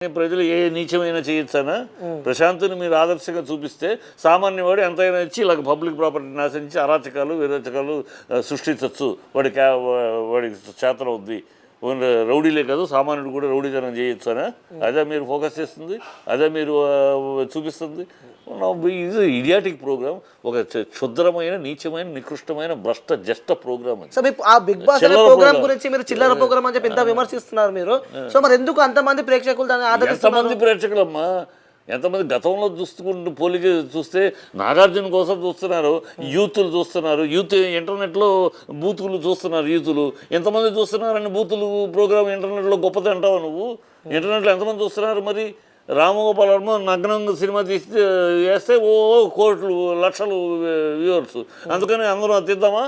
ప్రజలు ఏ నీచమైనా చేయొచ్చానా? ప్రశాంతుని మీరు ఆదర్శంగా చూపిస్తే సామాన్యవాడు ఎంతైనా ఇచ్చి ఇలాగ పబ్లిక్ ప్రాపర్టీ నాశించి అరాచకాలు విరోచకాలు సృష్టించవచ్చు. వాడికి చేతనం అవుద్ది. రౌడీలే కాదు సామాన్యుడు కూడా రౌడీతనం చేయొచ్చానా? అదే మీరు ఫోకస్ చేస్తుంది, అదే మీరు చూపిస్తుంది. ఇది ఇడియాటిక్ ప్రోగ్రామ్, ఒక క్షుద్రమైన నీచమైన నికృష్టమైన భ్రష్ట జష్ట ప్రోగ్రామ్. ఆ బిగ్ బాస్ ప్రోగ్రామ్ గురించి మీరు చిల్లర ప్రోగ్రామ్ అని చెప్పి ఎంత విమర్శిస్తున్నారు మీరు? సో మరి ఎందుకు అంతమంది ప్రేక్షకులు దాన్ని ఆదరిస్తున్నారు? ఎంతమంది ప్రేక్షకులమ్మా, ఎంతమంది గతంలో చూసుకుంటూ పోలిక చూస్తే నాగార్జున కోసం చూస్తున్నారు, యూతులు చూస్తున్నారు, యూత్ ఇంటర్నెట్లో బూతులు చూస్తున్నారు, యూతులు ఎంతమంది చూస్తున్నారని బూతులు ప్రోగ్రామ్ ఇంటర్నెట్లో గొప్పది అంటావు నువ్వు? ఇంటర్నెట్లో ఎంతమంది చూస్తున్నారు? మరి రామగోపాల్ వర్మ నగ్నంగా సినిమా తీస్తే వేస్తే కోట్లు లక్షలు వ్యూవర్స్, అందుకని అందరూ తీద్దామా?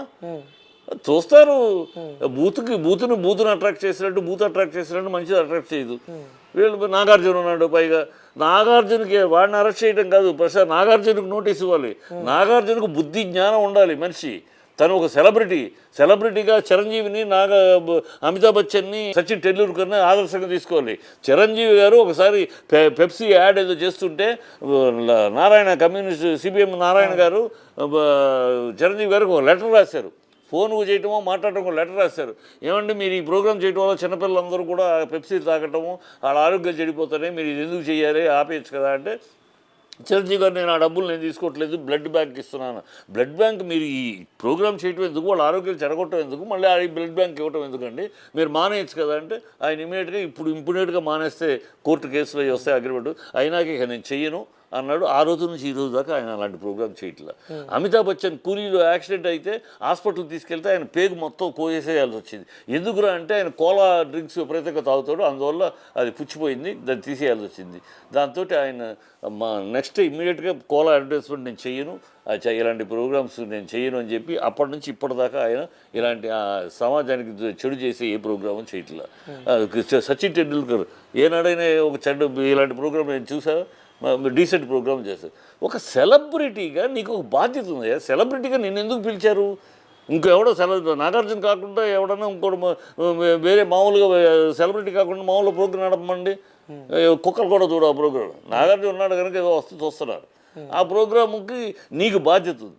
చూస్తారు. బూతుని అట్రాక్ట్ చేసినట్టు అట్రాక్ట్ చేసినట్టు మంచిది అట్రాక్ట్ చేయదు. వీళ్ళు నాగార్జున ఉన్నాడు, పైగా నాగార్జునకి వాడిని అరెస్ట్ చేయడం కాదు, నాగార్జునకు నోటీస్ ఇవ్వాలి. నాగార్జునకు బుద్ధి జ్ఞానం ఉండాలి. మనిషి తను ఒక సెలబ్రిటీగా చిరంజీవిని అమితాబ్ బచ్చన్ని సచిన్ టెండూల్కర్ని ఆదర్శంగా తీసుకోవాలి. చిరంజీవి గారు ఒకసారి పెప్సీ యాడ్ ఏదో చేస్తుంటే నారాయణ కమ్యూనిస్ట్ సిపిఎం నారాయణ గారు చిరంజీవి గారికి ఒక లెటర్ రాశారు. ఫోన్ చేయటమో మాట్లాడటమో లెటర్ రాశారు. ఏమంటే మీరు ఈ ప్రోగ్రామ్ చేయడం వల్ల చిన్నపిల్లలందరూ కూడా పెప్సీ తాగటము వాళ్ళ ఆరోగ్యం చెడిపోతానే, మీరు ఇది ఎందుకు చేయాలి, ఆపేయచ్చు కదా అంటే చిరంజీవి గారు నేను ఆ డబ్బులు నేను తీసుకోవట్లేదు, బ్లడ్ బ్యాంక్ ఇస్తున్నాను. బ్లడ్ బ్యాంక్ మీరు ఈ ప్రోగ్రామ్ చేయటం ఎందుకు, వాళ్ళ ఆరోగ్యం చెడగొట్టడం ఎందుకు, మళ్ళీ ఆ బ్లడ్ బ్యాంక్ ఇవ్వటం ఎందుకండి, మీరు మానేయచ్చు కదా అంటే ఆయన ఇమ్మీడియట్గా మానేస్తే కోర్టు కేసులు వస్తాయి అగ్రిమెంట్ అయినాక ఇక నేను చెయ్యను అన్నాడు. ఆ రోజు నుంచి ఈ రోజు దాకా ఆయన అలాంటి ప్రోగ్రామ్ చేయట్లా. అమితాబ్ బచ్చన్ కూలీలో యాక్సిడెంట్ అయితే హాస్పిటల్ తీసుకెళ్తే ఆయన పేగు మొత్తం కోసేయాల్సి వచ్చింది. ఎందుకురా అంటే ఆయన కోలా డ్రింక్స్ విపరీతంగా తాగుతాడు, అందువల్ల అది పుచ్చిపోయింది, దాన్ని తీసేయాల్సి వచ్చింది. దాంతో ఆయన నెక్స్ట్ ఇమ్మీడియట్గా కోలా అడ్వర్టైజ్మెంట్ నేను చెయ్యను, ఇలాంటి ప్రోగ్రామ్స్ నేను చెయ్యను అని చెప్పి అప్పటి నుంచి ఇప్పటిదాకా ఆయన ఇలాంటి సమాజానికి చెడు చేసే ఏ ప్రోగ్రాము చేయట్లా. సచిన్ టెండూల్కర్ ఏనాడైనా ఒక ఇలాంటి ప్రోగ్రామ్ నేను చూసాను, డీసెంట్ ప్రోగ్రామ్ చేస్తారు. ఒక సెలబ్రిటీగా నీకు ఒక బాధ్యత ఉంది. సెలబ్రిటీగా నిన్ను ఎందుకు పిలిచారు? ఇంకెవడో నాగార్జున కాకుండా ఎవడన్నా ఇంకోటి వేరే మామూలుగా సెలబ్రిటీ కాకుండా మామూలుగా ప్రోగ్రామ్ నడపమండి. కుక్కలు కూడా చూడ ఆ ప్రోగ్రామ్. నాగార్జున ఉన్నాడు కనుక ఏదో చూస్తున్నారు. ఆ ప్రోగ్రాముకి నీకు బాధ్యత ఉంది.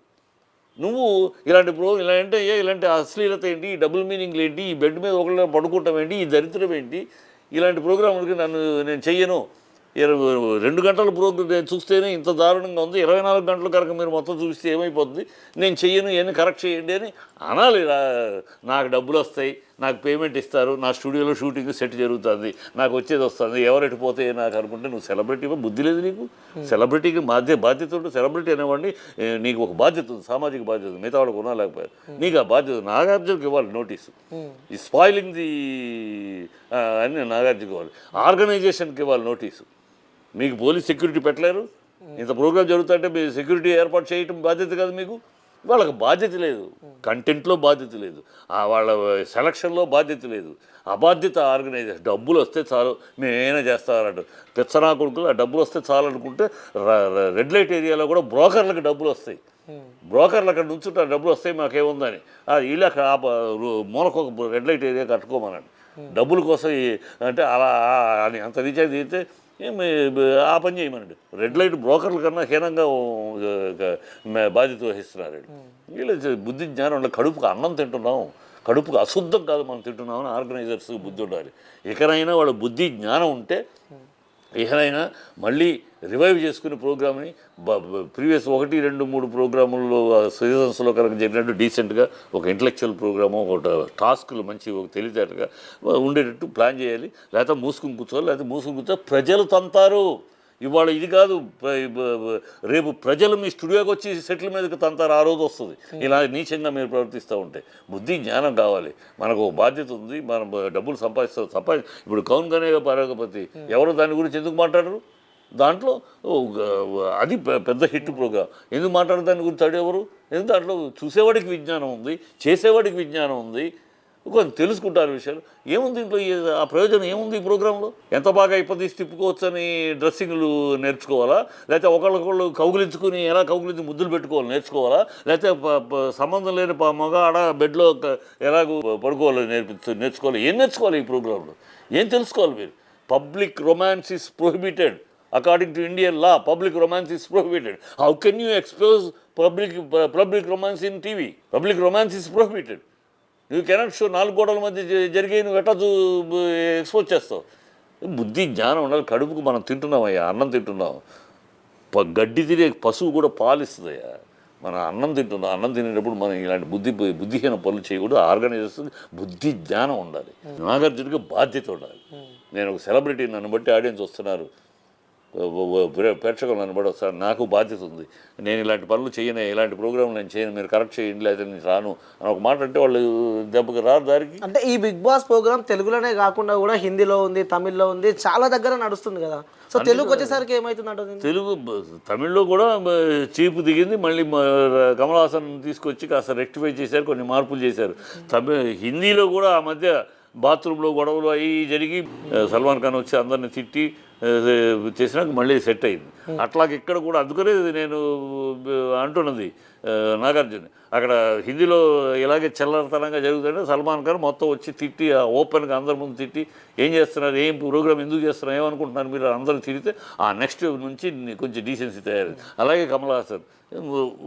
నువ్వు ఇలాంటి అశ్లీలత ఏంటి, ఈ డబుల్ మీనింగ్లు ఏంటి, ఈ బెడ్ మీద ఒకళ్ళ పడుకుంటాం ఏంటి, ఈ దరిద్రం ఏంటి, ఇలాంటి ప్రోగ్రాములకి నేను చెయ్యను. 2 గంటల ప్రోగ్రామ్ నేను చూస్తేనే ఇంత దారుణంగా ఉంది, 24 గంటల కనుక మీరు మొత్తం చూస్తే ఏమైపోతుంది, నేను చెయ్యను, ఏమి కరెక్ట్ చేయండి అని అనాలి. నాకు డబ్బులు వస్తాయి, నాకు పేమెంట్ ఇస్తారు, నా స్టూడియోలో షూటింగ్ సెట్ జరుగుతుంది, నాకు వచ్చేది వస్తుంది, ఎవరెటు పోతే నాకు అనుకుంటే నువ్వు సెలబ్రిటీగా బుద్ధి లేదు నీకు? సెలబ్రిటీకి బాధ్యత ఉంటుంది. సెలబ్రిటీ అనేవాడిని నీకు ఒక బాధ్యత ఉంది, సామాజిక బాధ్యత, మిగతా వాళ్ళకు ఉన్నా లేకపోయారు. నీకు ఆ బాధ్యత నాగార్జునకి ఇవ్వాలి నోటీసు. ఈ స్పాయిలింగ్ ది అని నాగార్జునకి ఇవ్వాలి, ఆర్గనైజేషన్కి ఇవ్వాలి నోటీసు. మీకు పోలీస్ సెక్యూరిటీ పెట్టలేరు, ఇంత ప్రోగ్రామ్ జరుగుతుంటే మీరు సెక్యూరిటీ ఏర్పాటు చేయటం బాధ్యత కాదు మీకు. వాళ్ళకి బాధ్యత లేదు, కంటెంట్లో బాధ్యత లేదు, వాళ్ళ సెలక్షన్లో బాధ్యత లేదు. అబాధ్యత ఆర్గనైజేషన్. డబ్బులు వస్తే చాలు మేమేమైనా చేస్తారంట పెచ్చనా కొడుకులు. ఆ డబ్బులు వస్తే చాలు అనుకుంటే రెడ్ లైట్ ఏరియాలో కూడా బ్రోకర్లకు డబ్బులు వస్తాయి. బ్రోకర్లు అక్కడ నుంచి డబ్బులు వస్తాయి మాకేముందని వీళ్ళు అక్కడ మూలకు ఒక రెడ్ లైట్ ఏరియా కట్టుకోమనండి డబ్బుల కోసం. అంటే అలా అని అంత రీఛార్జ్ అయితే ఆ పని చేయమనండి. రెడ్ లైట్ బ్రోకర్ల కన్నా హీనంగా బాధ్యత వహిస్తున్నారు వీళ్ళు. బుద్ధి జ్ఞానం ఉండాలి. కడుపుకు అన్నం తింటున్నాం, కడుపుకు అశుద్ధం కాదు మనం తింటున్నామని ఆర్గనైజర్స్ బుద్ధి ఉండాలి. ఇకనైనా వాళ్ళ బుద్ధి జ్ఞానం ఉంటే ఇకనైనా మళ్ళీ రివైవ్ చేసుకునే ప్రోగ్రామ్ని ప్రీవియస్ 1, 2, 3 ప్రోగ్రాముల్లో సీజన్స్లో కనుక జరిగినట్టు డీసెంట్గా ఒక ఇంటలెక్చువల్ ప్రోగ్రాము, ఒక టాస్కులు మంచి ఒక తెలివితేటగా ఉండేటట్టు ప్లాన్ చేయాలి. లేకపోతే మూసుకుని కూర్చోవాలి. లేకపోతే ప్రజలు తంతారు. ఇవాళ ఇది కాదు, రేపు ప్రజలు మీ స్టూడియోకి వచ్చి సెటిల్ మీదకి తంతారు. ఆ రోజు వస్తుంది ఇలా నీచంగా మీరు ప్రవర్తిస్తూ ఉంటే. బుద్ధి జ్ఞానం కావాలి. మనకు బాధ్యత ఉంది, మనం డబ్బులు ఇప్పుడు కౌన్ గనే పరగపతి ఎవరు దాని గురించి ఎందుకు మాట్లాడరు? దాంట్లో అది పెద్ద హిట్ ప్రోగ్రామ్. ఎందుకు మాట్లాడరు దాని గురించి? ఎవరు? ఎందుకు? దాంట్లో చూసేవాడికి విజ్ఞానం ఉంది, చేసేవాడికి విజ్ఞానం ఉంది, కొంచెం తెలుసుకుంటారు విషయాలు. ఏముంది ఇంట్లో? ఆ ప్రయోజనం ఏముంది ఈ ప్రోగ్రాంలో? ఎంత బాగా ఇప్పదీసి తిప్పుకోవచ్చని డ్రెస్సింగ్లు నేర్చుకోవాలా? లేకపోతే ఒకళ్ళొకళ్ళు కౌగులించుకుని ఎలా కౌగులించి ముద్దులు పెట్టుకోవాలి నేర్చుకోవాలా? లేకపోతే సంబంధం లేని మగ ఆడ బెడ్లో ఎలాగో పడుకోవాలి నేర్చుకోవాలి? ఏం నేర్చుకోవాలి ఈ ప్రోగ్రాంలో? ఏం తెలుసుకోవాలి మీరు? Public romance is prohibited. According to Indian law, public romance is prohibited. How can you expose public romance in TV? Public romance is prohibited. You cannot show నాలుగు గోడల మధ్య జరిగే నువ్వు ఎట్లా ఎక్స్పోజ్ చేస్తావు? బుద్ధి జ్ఞానం ఉండాలి. కడుపుకు మనం తింటున్నామయ్యా, అన్నం తింటున్నాం. గడ్డి తినే పశువు కూడా పాలిస్తుందయ్యా. మనం అన్నం తినేటప్పుడు మనం ఇలాంటి బుద్ధిహీన పనులు చేయకూడదు. ఆర్గనైజర్స్ బుద్ధి జ్ఞానం ఉండాలి. నాగార్జునకి బాధ్యత ఉండాలి. నేను ఒక సెలబ్రిటీ, నన్ను బట్టి ఆడియన్స్ వస్తున్నారు, ప్రేక్షకులు నన్ను బట్టి వస్తారు, నాకు బాధ్యత ఉంది. నేను ఇలాంటి పనులు చేయను, ఇలాంటి ప్రోగ్రాంలు నేను చేయను, మీరు కరెక్ట్ చేయండి లేదా నేను రాను అని ఒక మాట అంటే వాళ్ళు దెబ్బకి రారు దారికి. అంటే ఈ బిగ్ బాస్ ప్రోగ్రామ్ తెలుగులోనే కాకుండా కూడా హిందీలో ఉంది, తమిళ్లో ఉంది, చాలా దగ్గర నడుస్తుంది కదా. సో తెలుగు వచ్చేసరికి ఏమవుతుంది? తెలుగు తమిళ్లో కూడా చీపు దిగింది. మళ్ళీ కమల్ హాసన్ తీసుకొచ్చి కాస్త రెక్టిఫై చేశారు, కొన్ని మార్పులు చేశారు. హిందీలో కూడా ఆ మధ్య బాత్రూంలో గొడవలు అవి జరిగి సల్మాన్ ఖాన్ వచ్చి అందరిని తిట్టి చేసినాక మళ్ళీ సెట్ అయింది. అట్లాగే ఇక్కడ కూడా అందుకనే నేను అంటున్నది నాగార్జున అక్కడ హిందీలో ఇలాగే చిల్లరతనంగా జరుగుతుంటే సల్మాన్ ఖాన్ మొత్తం వచ్చి తిట్టి ఓపెన్గా అందరి ముందు తిట్టి ఏం చేస్తున్నారు, ఏం ప్రోగ్రామ్ ఎందుకు చేస్తున్నారు, ఏమనుకుంటున్నారు మీరు అందరూ తిరిగితే ఆ నెక్స్ట్ నుంచి కొంచెం డీసెన్సీ తయారైంది. అలాగే కమల్ హాసన్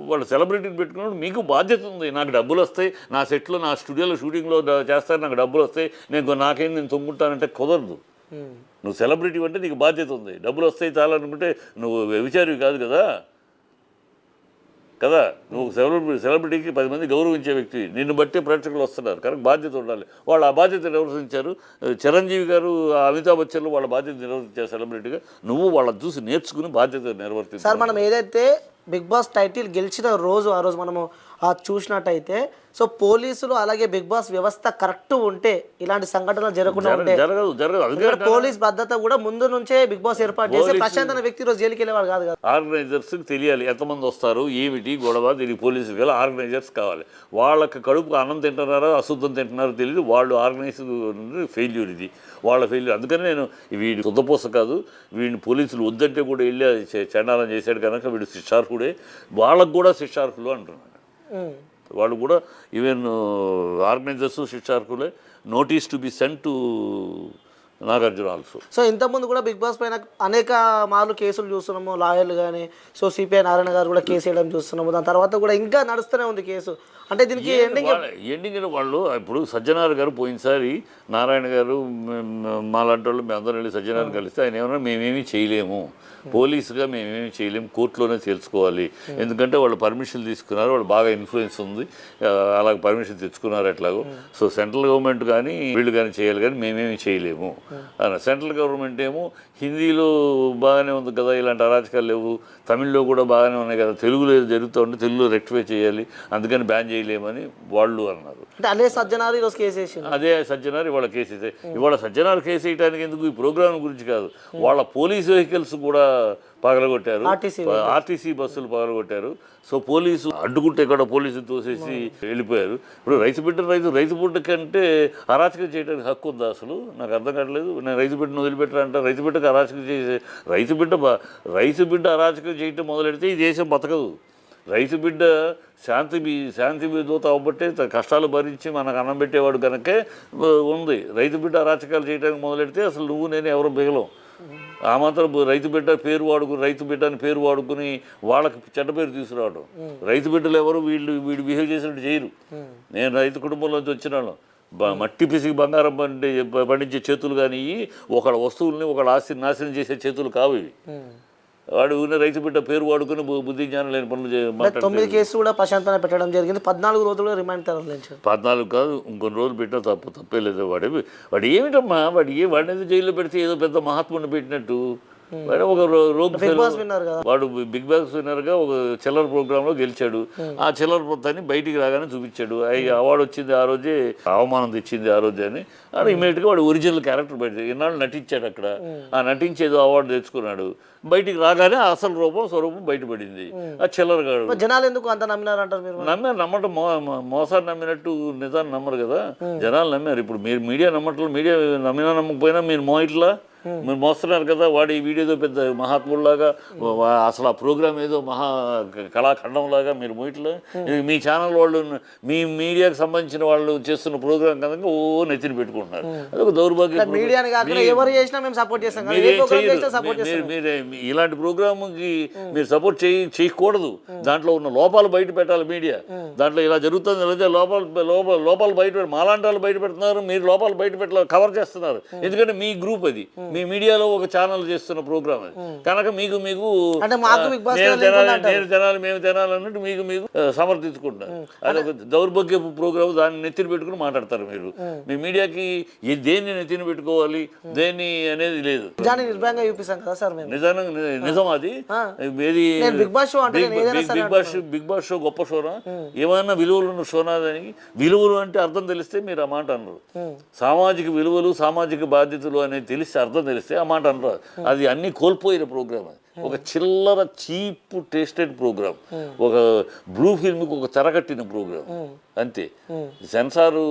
వాళ్ళు సెలబ్రిటీని పెట్టుకున్నప్పుడు మీకు బాధ్యత ఉంది. నాకు డబ్బులు వస్తాయి, నా సెట్లో నా స్టూడియోలో షూటింగ్లో చేస్తారు, నాకు డబ్బులు వస్తాయి, నేను తొంగుంటానంటే కుదరదు. నువ్వు సెలబ్రిటీ అంటే నీకు బాధ్యత ఉంది. డబ్బులు వస్తాయి చాలా అనుకుంటే నువ్వు వ్యభిచారివి కాదు కదా. నువ్వు సెలబ్రిటీకి 10 మంది గౌరవించే వ్యక్తి, నిన్ను బట్టే ప్రేక్షకులు వస్తున్నారు కనుక బాధ్యత ఉండాలి. వాళ్ళు ఆ బాధ్యత నిర్వర్తించారు. చిరంజీవి గారు, అమితాబ్ బచ్చన్లు వాళ్ళ బాధ్యత నిర్వర్తించారు సెలబ్రిటీగా. నువ్వు వాళ్ళని చూసి నేర్చుకుని బాధ్యత నిర్వర్తించారు. సార్ మనం ఏదైతే బిగ్ బాస్ టైటిల్ గెలిచిన రోజు ఆ రోజు మనము చూసినట్టయితే సో పోలీసులు అలాగే బిగ్ బాస్ వ్యవస్థ కరెక్ట్ ఉంటే ఇలాంటి సంఘటనలు జరగకుండా ఉంటే జరగదు. పోలీస్ భద్రత కూడా ముందు నుంచే బిగ్ బాస్ ఏర్పాటు చేసి ప్రశాంత్ అనే వ్యక్తి రోజు జైలుకి వెళ్ళేవాడు కాదు కదా. ఆర్గనైజర్స్కి తెలియాలి ఎంతమంది వస్తారు, ఏమిటి గొడవ, దీనికి పోలీసులు వెళ్ళి ఆర్గనైజర్స్ కావాలి. వాళ్ళకి కడుపుకు అన్నం తింటున్నారో అశుద్ధం తింటున్నారో తెలియదు. వాళ్ళు ఆర్గనైజ్ ఫెయిల్యూర్ ఇది, వాళ్ళ ఫెయిల్యూర్. అందుకని నేను వీడి శుద్ధపోస కాదు, వీడిని పోలీసులు వద్దంటే కూడా వెళ్ళి చండాలం చేశాడు కనుక వీడు శిక్షార్హుడే, వాళ్ళకు కూడా శిక్షార్హులు అంటున్నాడు. వాళ్ళు కూడా ఈవెన్ ఆర్గనైజర్స్ శిక్షార్హులే. Notice to be sent to Nagarjuna also. So ఇంతకుముందు కూడా బిగ్ బాస్ పైన అనేక మార్లు కేసులు చూస్తున్నాము, లాయర్లు కానీ. సో సిపిఐ నారాయణ గారు కూడా కేసు వేయడం చూస్తున్నాము. దాని తర్వాత కూడా ఇంకా నడుస్తూనే ఉంది కేసు. అంటే దీనికి ఎండింగ్ వాళ్ళు ఇప్పుడు సజ్జనార్ గారు పోయినసారి నారాయణ గారు మాలాంటి వాళ్ళు మేము అందరం వెళ్ళి సజ్జనార్ కలిస్తే ఆయన ఏమన్నా మేమేమీ చేయలేము, పోలీసుగా మేమేమీ చేయలేము, కోర్టులోనే తెలుసుకోవాలి, ఎందుకంటే వాళ్ళు పర్మిషన్ తీసుకున్నారు, వాళ్ళు బాగా ఇన్ఫ్లుయెన్స్ ఉంది, అలాగే పర్మిషన్ తెచ్చుకున్నారు ఎట్లాగో. సో సెంట్రల్ గవర్నమెంట్ కానీ వీళ్ళు కానీ చేయాలి, కానీ మేమేమీ చేయలేము. సెంట్రల్ గవర్నమెంట్ ఏమో హిందీలో బాగానే ఉంది కదా, ఇలాంటి అరాచకాలు లేవు, తమిళ్లో కూడా బాగానే ఉన్నాయి కదా, తెలుగులో జరుగుతూ ఉంటే తెలుగులో రెక్టిఫై చేయాలి, అందుకని బ్యాన్ చేయలేమని వాళ్ళు అన్నారు. అదే సజ్జనార్ ఈరోజు కేసు వేసింది. అదే సజ్జనార్ ఇవాళ కేసు వేసే. ఇవాళ సజ్జనార్ కేసు వేయడానికి ఎందుకు, ఈ ప్రోగ్రాం గురించి కాదు, వాళ్ళ పోలీస్ వెహికల్స్ కూడా పగలగొట్టారు, ఆర్టీసీ బస్సులు పగలగొట్టారు. సో పోలీసు అడ్డుకుంటే కూడా పోలీసులు తోసేసి వెళ్ళిపోయారు. ఇప్పుడు రైతు బిడ్డ కంటే అరాచకం చేయడానికి హక్కు ఉందా అసలు? నాకు అర్థం కావట్లేదు. నేను రైతు బిడ్డను వదిలిపెట్టారంట, రైతు బిడ్డకు అరాచకం చేసే రైతు బిడ్డ అరాచకం చేయటం మొదలెడితే ఈ దేశం బతకదు. రైతు బిడ్డ శాంతి దూత అవ్వబట్టే కష్టాలు భరించి మనకు అన్నం పెట్టేవాడు కనుకే ఉంది. రైతు బిడ్డ అరాచకాలు చేయడానికి మొదలెడితే అసలు నువ్వు నేను ఎవరు బిగలం. ఆ మాత్రం రైతు బిడ్డ అని పేరు వాడుకుని వాళ్ళకి చెడ్డ పేరు తీసుకురావడం. రైతు బిడ్డలు ఎవరు వీడు బిహేవ్ చేసినట్టు చేయరు. నేను రైతు కుటుంబంలోంచి వచ్చిన వాళ్ళం. మట్టి పిసికి బంగారం పండించే చేతులు కానీ ఒకళ్ళ వస్తువుల్ని ఒకళ్ళ ఆస్తిని నాశనం చేసే చేతులు కావు ఇవి. వాడు రైతు బిడ్డ పేరు వాడుకుని బుద్ధి జ్ఞానం లేని పనులు 9 కేసులు కూడా ప్రశాంతంగా పెట్టడం జరిగింది. 14 రోజులు రిమాండ్ తరలించారు. 14 కాదు, ఇంకొన్ని రోజులు పెట్టినా తప్పే లేదు. వాడు ఏమిటమ్మా, వాడిని జైల్లో పెడితే ఏదో పెద్ద మహాత్ముడిని పెట్టినట్టు. ఒక వాడు బిగ్ బాస్ విన్నర్గా ఒక చిల్లర ప్రోగ్రాంలో గెలిచాడు. ఆ చిల్లర మొత్తాన్ని బయటికి రాగానే చూపించాడు. అవార్డు వచ్చింది ఆ రోజే, అవమానం తెచ్చింది ఆ రోజే అని వాడు ఇమీడియట్గా వాడు ఒరిజినల్ క్యారెక్టర్ బయట ఇన్నాళ్ళు నటించాడు. అక్కడ ఆ నటించేదో అవార్డు తెచ్చుకున్నాడు. బయటికి రాగానే అసలు స్వరూపం బయటపడింది. ఆ చిల్లరగాడు. జనాలు ఎందుకు అంత నమ్మినారంటారు? నమ్మటం మోసాన్ని నమ్మినట్టు నిజాన్ని నమ్మరు కదా జనాలు. నమ్మారు. ఇప్పుడు మీరు మీడియా నమ్మట్లేదు. మీడియా నమ్మినా నమ్మకపోయినా మీరు ఇట్లా మీరు మోస్తున్నారు కదా, వాడు ఈ వీడియోతో పెద్ద మహాత్ముడిలాగా అసలు ఆ ప్రోగ్రామ్ ఏదో మహా కళాఖండంలాగా మీరు మూయిట్లో మీ ఛానల్ వాళ్ళు మీ మీడియాకి సంబంధించిన వాళ్ళు చేస్తున్న ప్రోగ్రామ్ కనుక నెత్తిన పెట్టుకుంటున్నారు. అదొక దౌర్భాగ్యం. మీడియాని కాకుండా ఎవరు చేసినా మేము సపోర్ట్ చేస్తాం. మీరే ఇలాంటి ప్రోగ్రామ్కి మీరు సపోర్ట్ చేయకూడదు. దాంట్లో ఉన్న లోపాలు బయట పెట్టాలి మీడియా. దాంట్లో ఇలా జరుగుతుంది, లేదా లోపాలు బయట మాలాంటి వాళ్ళు బయట పెడుతున్నారు, మీరు లోపాలు బయట పెట్టాలి, కవర్ చేస్తున్నారు. ఎందుకంటే మీ గ్రూప్ అది, మీ మీడియాలో ఒక ఛానల్ చేస్తున్న ప్రోగ్రామ్ అది కనుక మీకు మేము తినాలి అన్నట్టు మీకు సమర్థించుకుంటారు. అది ఒక దౌర్భాగ్యపు ప్రోగ్రామ్. దాన్ని నెత్తిన పెట్టుకుని మాట్లాడతారు మీరు. మీ మీడియాకి దేన్ని నెత్తిన పెట్టుకోవాలి, దేన్ని అనేది లేదు. నిర్భయంగా చూపిస్తాం కదా సార్ మేము. నిజం అది. బిగ్ బాస్ షో గొప్ప షోనా, ఏమైనా విలువలు ఉన్న షోనా? దానికి విలువలు అంటే అర్థం తెలిస్తే మీరు ఆ మాట అన్నారు. సామాజిక విలువలు, సామాజిక బాధ్యతలు అనేది తెలిస్తే, అర్థం తెలిస్తే ఆ మాట అన్నారు. అది అన్ని కోల్పోయిన ప్రోగ్రామ్. అది ఒక చిల్లర చీప్ టేస్టెడ్ ప్రోగ్రామ్, ఒక బ్లూ ఫిల్మ్కి ఒక తెరకట్టిన ప్రోగ్రామ్ అంతే. సెన్సారు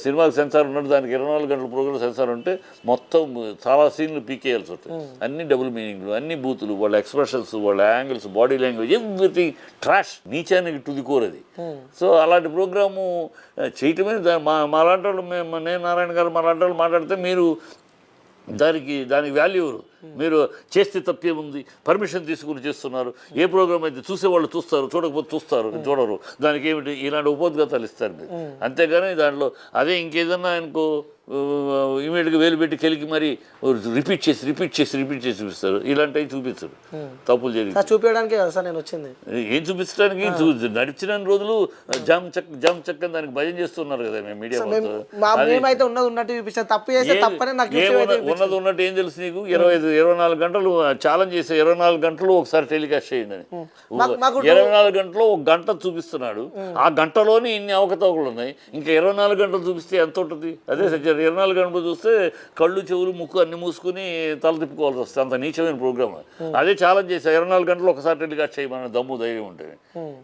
సినిమాకి సెన్సార్ ఉన్నట్టు దానికి 24 గంటల ప్రోగ్రామ్ సెన్సార్ ఉంటే మొత్తం చాలా సీన్లు పీకేయాల్సి వస్తాయి. అన్ని డబుల్ మీనింగ్లు, అన్ని బూతులు, వాళ్ళ ఎక్స్ప్రెషన్స్, వాళ్ళ angles, body language, everything trash, నీచానికి టు ది కోర్ అది. సో అలాంటి ప్రోగ్రాము చేయటమే మాలాంటి వాళ్ళు, నేను నారాయణ గారు మాలాంటి వాళ్ళు మాట్లాడితే మీరు దానికి వాల్యూ మీరు చేస్తే తప్పేముంది, పర్మిషన్ తీసుకుని చేస్తున్నారు. ఏ ప్రోగ్రామ్ అయితే చూసేవాళ్ళు చూస్తారు, చూడకపోతే చూడరు. దానికి ఏమిటి ఇలాంటి ఉపోద్ఘాతాలు ఇస్తారు మీరు. అంతేగాని దాంట్లో అదే ఇంకేదన్నా ఆయనకు ఇమీడియట్గా వేలు పెట్టి కెలికి మరి రిపీట్ చేసి చూపిస్తారు. ఇలాంటివి చూపించరు. తప్పులు జరిగి చూపించడానికి కదా సార్ నేను వచ్చింది. ఏం చూపించడానికి? నడిచిన రోజులు జామ్ చక్క దానికి భయం చేస్తున్నారు కదా మేము మీడియా. ఉన్నది ఉన్నట్టు ఏం తెలుసు నీకు? 24 గంటలు ఛాలెంజ్ చేసే 24 గంటలు ఒకసారి టెలికాస్ట్ చేయండి అని. 24 గంటలు ఒక గంట చూపిస్తున్నాడు. ఆ గంటలోనే ఇన్ని అవకతవకలు ఉన్నాయి. ఇంకా 24 గంటలు చూపిస్తే ఎంత ఉంటుంది? అదే 24 గంటలు చూస్తే కళ్ళు, చెవులు, ముక్కు అన్ని మూసుకుని తల తిప్పుకోవాల్సి వస్తుంది. అంత నీచమైన ప్రోగ్రామ్. అదే ఛాలెంజ్ చేశారు 24 గంటలు ఒకసారి టెలికాస్ట్ చేయమని దమ్ము ధైర్యం ఉంటుంది.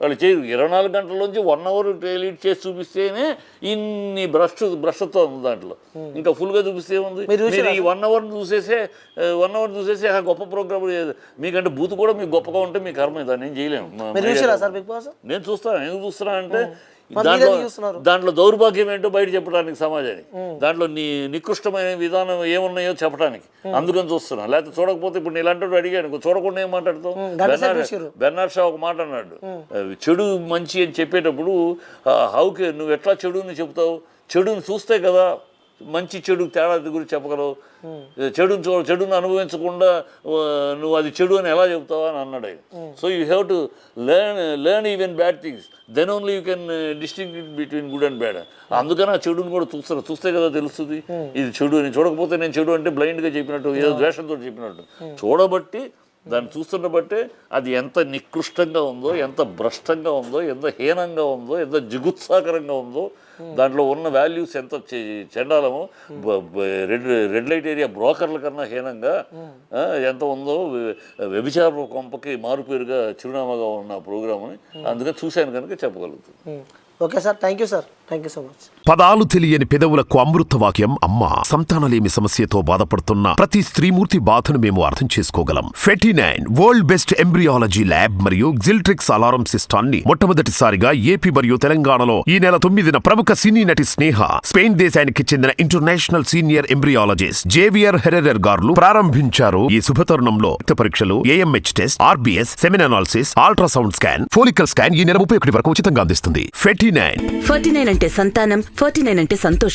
వాళ్ళు చేయరు. 24 గంటల్లోంచి 1 అవర్ టెలిట్ చేసి చూపిస్తేనే ఇన్ని భ్రష్టత్వం ఉంది దాంట్లో. ఇంకా ఫుల్గా చూపిస్తే ఏముంది? మీరు ఈ 1 అవర్ చూసేసి గొప్ప ప్రోగ్రామ్. మీకంటే బూత్ కూడా మీకు గొప్పగా ఉంటే మీ కర్మ, దాన్ని ఏం చేయలేము. నేను చూస్తాను. ఎందుకు చూస్తున్నా అంటే దాంట్లో దౌర్భాగ్యం ఏంటో బయట చెప్పడానికి సమాజానికి, దాంట్లో నికృష్టమైన విధానం ఏమున్నాయో చెప్పడానికి, అందుకని చూస్తున్నా. లేకపోతే చూడకపోతే ఇప్పుడు ఇలాంటి అడిగాను, చూడకుండా ఏం మాట్లాడతావు? బెర్నార్డ్ షా ఒక మాట అన్నాడు, చెడు మంచి అని చెప్పేటప్పుడు హౌకే నువ్వు ఎట్లా చెడుని చెబుతావు? చెడుని చూస్తే కదా మంచి చెడు తేడా గురించి చెప్పగలవు. చెడుని అనుభవించకుండా నువ్వు అది చెడు అని ఎలా చెబుతావా అని అన్నాడు ఆయన. So you have to learn even bad things, then only you can distinguish between good and bad. అందుకని ఆ చెడుని కూడా చూస్తే కదా తెలుస్తుంది ఇది చెడు అని. చూడకపోతే నేను చెడు అంటే బ్లైండ్గా చెప్పినట్టు, ఏదో ద్వేషంతో చెప్పినట్టు. చూడబట్టి, దాన్ని చూస్తున్న బట్టే అది ఎంత నికృష్టంగా ఉందో, ఎంత భ్రష్టంగా ఉందో, ఎంత హీనంగా ఉందో, ఎంత జిగుత్సాకరంగా ఉందో, దాంట్లో ఉన్న వాల్యూస్ ఎంత చెండాలమో, రెడ్ లైట్ ఏరియా బ్రోకర్ల కన్నా హీనంగా ఎంత ఉందో, వ్యభిచార కొంపకి మారుపేరుగా చిరునామాగా ఉన్న ప్రోగ్రామ్ని అందుకని చూశాను కనుక చెప్పగలుగుతుంది. Okay sir, thank you sir, thank you so much. పదాలు తెలియని పెదవులకు అమృతవాక్యం అమ్మ. సంతానలేమి సమస్యతో బాధపడుతున్న ప్రతి స్త్రీమూర్తి బాధను మేము అర్థం చేసుకోగలం. 49 వరల్డ్ బెస్ట్ ఎంబ్రియాలజీ ల్యాబ్ మరియు జిల్ట్రిక్స్ అలారం సిస్టాన్ని మొట్టమొదటిసారిగా ఏపీ మరియు తెలంగాణలో ఈ నెల 9న ప్రముఖ సినీ నటి స్నేహ, స్పెయిన్ దేశానికి చెందిన international senior embryologist Javier Herrera గారు ప్రారంభించారు. ఈ శుభతరుణంలో రక్త పరీక్షలు, AMH test, RBS, semen analysis, ultrasound scan, follicle scan ఈ నెల 31 వరకు ఉచితంగా అందిస్తుంది. 49 అంటే సంతానం, 49 అంటే సంతోషం.